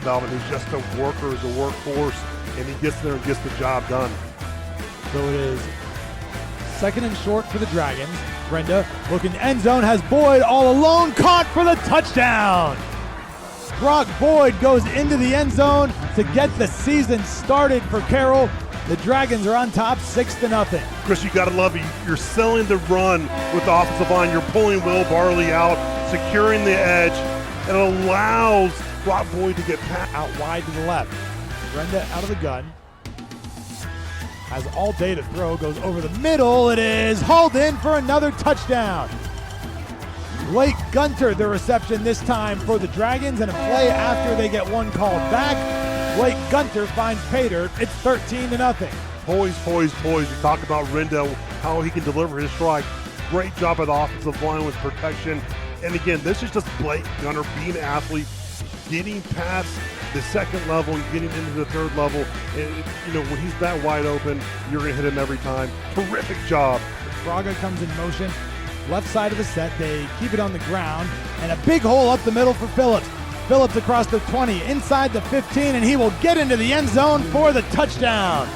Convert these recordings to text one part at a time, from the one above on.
Melvin. He's just a worker, he's a workhorse, and he gets there and gets the job done. So it is 2nd and short for the Dragons. Brenda looking end zone, has Boyd all alone, caught for the touchdown. Brock Boyd goes into the end zone to get the season started for Carroll. The Dragons are on top 6-0. Chris, you got to love it. You're selling the run with the offensive line. You're pulling Will Barley out, securing the edge, and it allows Brock Boyd to get out wide to the left. Brenda out of the gun. Has all day to throw, goes over the middle. It is hauled in for another touchdown. Blake Gunter, the reception this time for the Dragons, and a play after they get one called back. Blake Gunter finds Pater. It's 13-0. Poise, poise, poise. You talk about Rendo, how he can deliver his strike. Great job by the offensive line with protection. And again, this is just Blake Gunter being an athlete, getting past the second level, getting into the third level. And, you know, when he's that wide open, you're going to hit him every time. Terrific job. Braga comes in motion. Left side of the set, they keep it on the ground, and a big hole up the middle for Phillips. Phillips across the 20, inside the 15, and he will get into the end zone for the touchdown.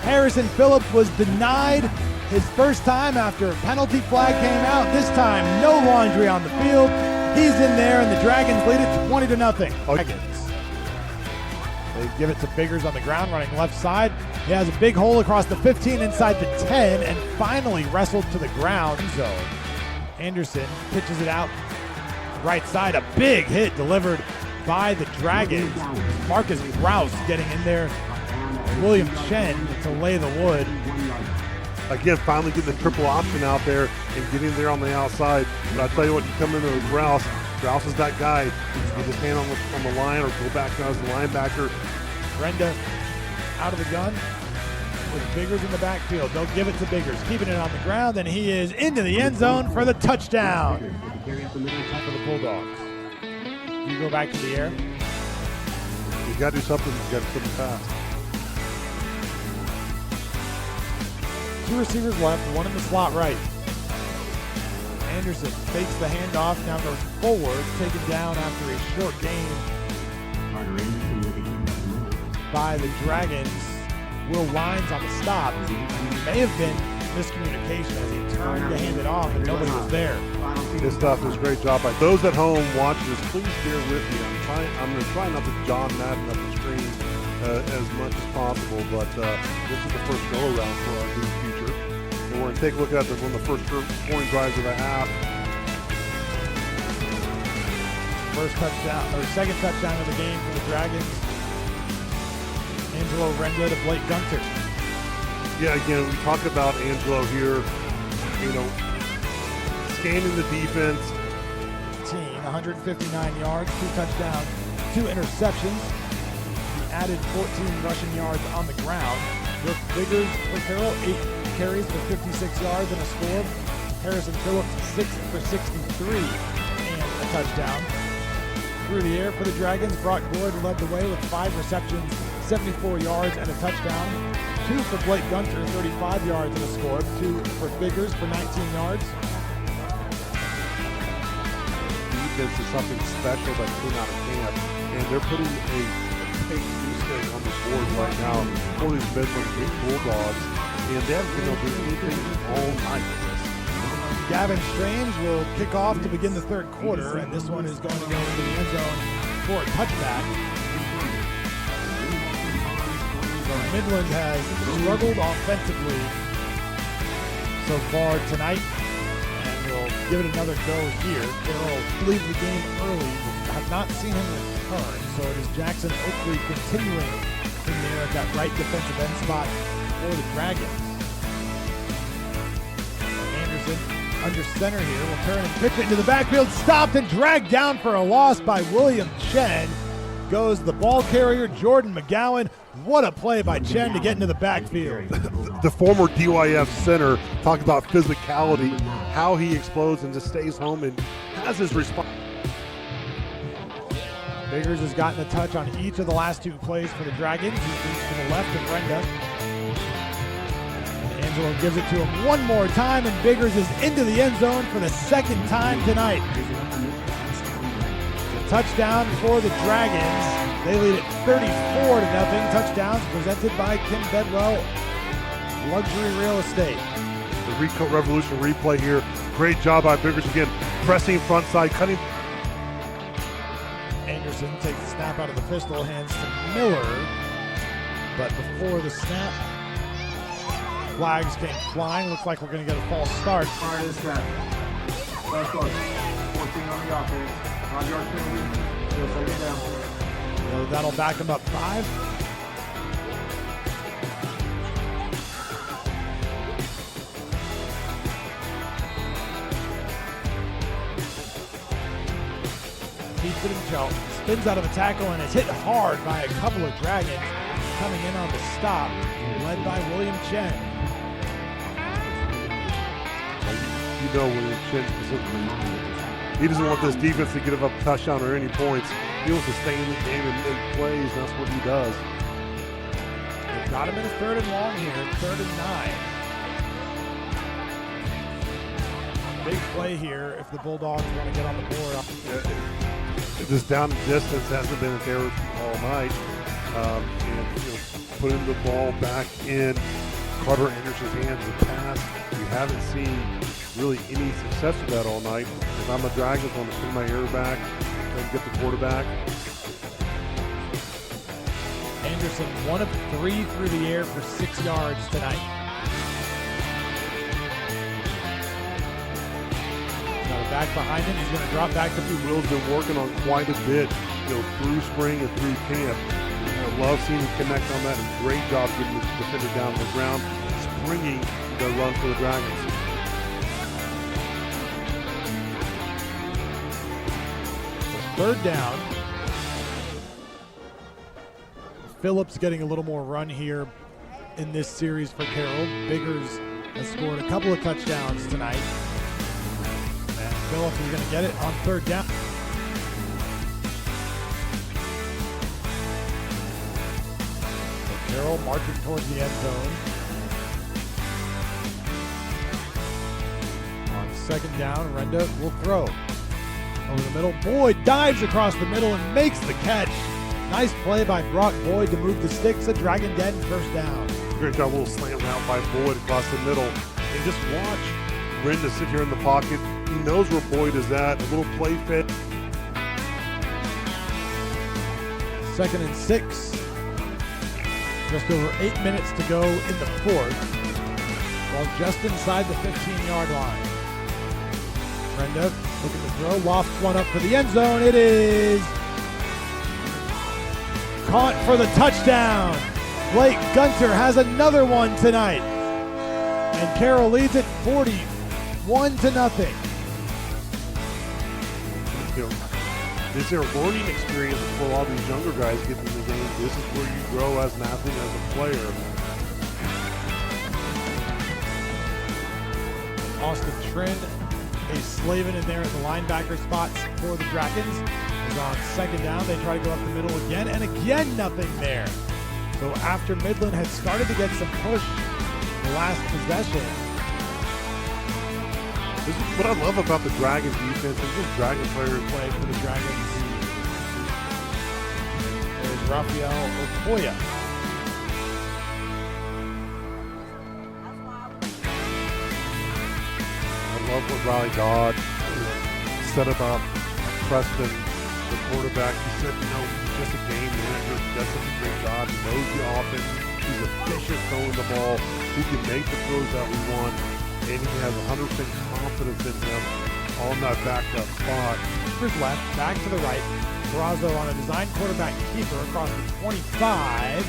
Harrison Phillips was denied his first time after a penalty flag came out. This time, no laundry on the field. He's in there, and the Dragons lead it 20-0. Dragons. They give it to Biggers on the ground, running left side. He has a big hole across the 15, inside the 10, and finally wrestled to the ground zone. Anderson pitches it out right side. A big hit delivered by the Dragons. Marcus Rouse getting in there. William Chen to lay the wood. Again, finally getting the triple option out there and getting there on the outside. But I tell you what, you come into with Rouse. Rouse is that guy. Get his hand on the line or go back down as the linebacker. Brenda out of the gun with Biggers in the backfield. They'll give it to Biggers, keeping it on the ground, and he is into the end zone for the touchdown for the Bulldogs. You go back to the air. You got to do something. You got to do something fast. 2 receivers left, one in the slot right. Anderson fakes the handoff, now goes forward, taken down after a short gain by the Dragons. Will Wines on the stop. May have been miscommunication as he turned to hand it off and nobody was there. This stuff is a great job by those at home watching this. Please bear with me. I'm going to try not to John Madden up the screen as much as possible, but this is the first go around for our new feature. And we're going to take a look at one of the first scoring drives of the half. First touchdown, or second touchdown of the game for the Dragons. Angelo Renda to Blake Gunter. Yeah, again, we talk about Angelo here, you know, scanning the defense. 159 yards, 2 touchdowns, 2 interceptions. He added 14 rushing yards on the ground. Brooke Biggers for Carroll, 8 carries for 56 yards and a score. Harrison Phillips, 6 for 63 and a touchdown. Through the air for the Dragons, Brock Boyd led the way with 5 receptions, 74 yards and a touchdown. 2 for Blake Gunter, 35 yards and a score. 2 for Biggers for 19 yards. Defense is something special that came out of camp, and they're putting a big mistake on the board right now for these Midland Bulldogs, and they haven't been able to do anything all night. Gavin Strange will kick off to begin the third quarter, and this one is going to go into the end zone for a touchback. So Midland has struggled offensively so far tonight, and will give it another go here. Carroll leaves the game early. Have not seen him return, so it is Jackson Oakley continuing in there at that right defensive end spot for the Dragons. Anderson under center here will turn and pitch it into the backfield, stopped and dragged down for a loss by William Chen. Goes the ball carrier, Jordan McGowan. What a play by Chen to get into the backfield. The former DYF center talked about physicality, how he explodes and just stays home and has his response. Biggers has gotten a touch on each of the last 2 plays for the Dragons. He leads to the left of Brenda. And Angelo gives it to him one more time, and Biggers is into the end zone for the second time tonight. The touchdown for the Dragons. They lead it 34-0. Touchdowns presented by Kim Bedwell, Luxury Real Estate. The Rico Revolution replay here. Great job by Biggers again, pressing front side, cutting. Anderson takes the snap out of the pistol, hands to Miller. But before the snap, flags came flying. Looks like we're going to get a false start. Prior to the snap. Last start. 14 on the offense. 5-yard penalty. Still second down. So that'll back him up 5. Keeps it himself. Spins out of a tackle and is hit hard by a couple of Dragons. Coming in on the stop, led by William Chen. You know William Chen specifically. He doesn't want this defense to give up a touchdown or any points. He wants to stay in the game and make plays, and that's what he does. They've got him in a 3rd and long here, 3rd and 9. Big play here if the Bulldogs want to get on the board. This down and distance hasn't been there all night. And putting the ball back in Carter Anderson's hands and pass. We haven't seen really any success with that all night. If I'm a Dragons, I want to spin my ear back and get the quarterback. Anderson 1 of 3 through the air for 6 yards tonight. Got a back behind him. He's going to drop back to Will's been working on quite a bit, through spring and through camp. I love seeing him connect on that. And great job getting the defender down on the ground, springing the run for the Dragons. Third down. Phillips getting a little more run here in this series for Carroll. Biggers has scored a couple of touchdowns tonight. And Phillips is going to get it on 3rd down. So Carroll marching towards the end zone. On 2nd down, Renda will throw. Over the middle, Boyd dives across the middle and makes the catch. Nice play by Brock Boyd to move the sticks. A Dragon Den 1st down. Great job, a little slam out by Boyd across the middle. And just watch Renda sit here in the pocket. He knows where Boyd is at. A little play fit. 2nd and 6. Just over 8 minutes to go in the 4th. Ball just inside the 15-yard line. Renda looking to throw, lofts one up for the end zone. It is caught for the touchdown. Blake Gunter has another one tonight. And Carroll leads it 41-0. This is a learning experience for a lot of these younger guys getting in the game. This is where you grow as an athlete, as a player. Austin Trent is slaving in there at the linebacker spots for the Dragons. Is on 2nd down. They try to go up the middle again, and again nothing there. So after Midland had started to get some push the last possession. This is what I love about the Dragons defense. It's just Dragon players. Play for the Dragons. There's Rafael Okoye. I love what Riley Dodd said about Preston, the quarterback. He said, he's just a game manager. He does such a great job. He knows the offense. He's efficient throwing the ball. He can make the throws that we want. And he has 100% confidence in him on that backup spot. Keepers left, back to the right. Perazo on a design quarterback keeper across the 25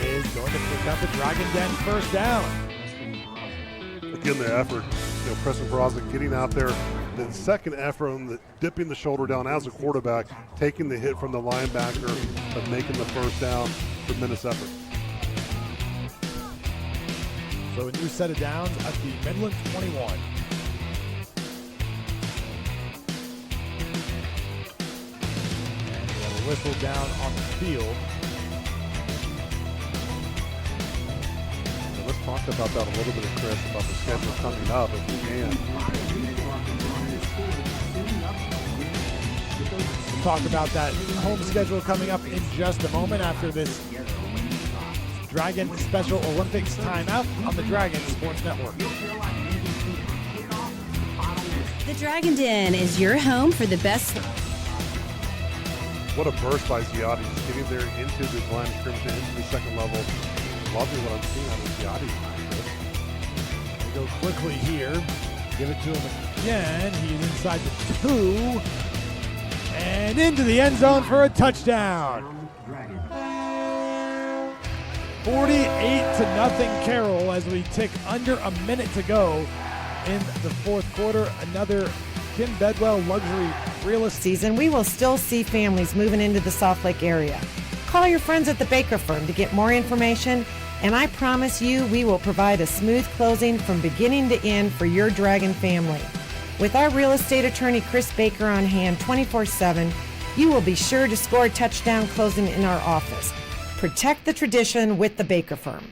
is going to pick up a Dragon Den 1st down. Again, the effort. Preston Perazo getting out there. Then second effort on the dipping the shoulder down as a quarterback, taking the hit from the linebacker, but making the 1st down. Tremendous effort. So a new set of downs at the Midland 21. And we have a whistle down on the field. So let's talk about that a little bit, Chris, about the schedule coming up if we can. talk about that home schedule coming up in just a moment after this Dragon Special Olympics timeout on the Dragon Sports Network. The Dragon Den is your home for the best. What a burst by Ziotti, just getting there into the line of scrimmage, into the second level. Loving what I'm seeing out of Ziotti. They go quickly here. Give it to him again. He's inside the 2. And into the end zone for a touchdown. 48-0 Carroll as we tick under a minute to go in the fourth quarter. Another Kim Bedwell luxury real estate season, we will still see families moving into the South Lake area. Call your friends at the Baker firm to get more information, and I promise you we will provide a smooth closing from beginning to end for your Dragon family. With our real estate attorney Chris Baker on hand 24/7, you will be sure to score a touchdown closing in our office. Protect the tradition with the Baker firm.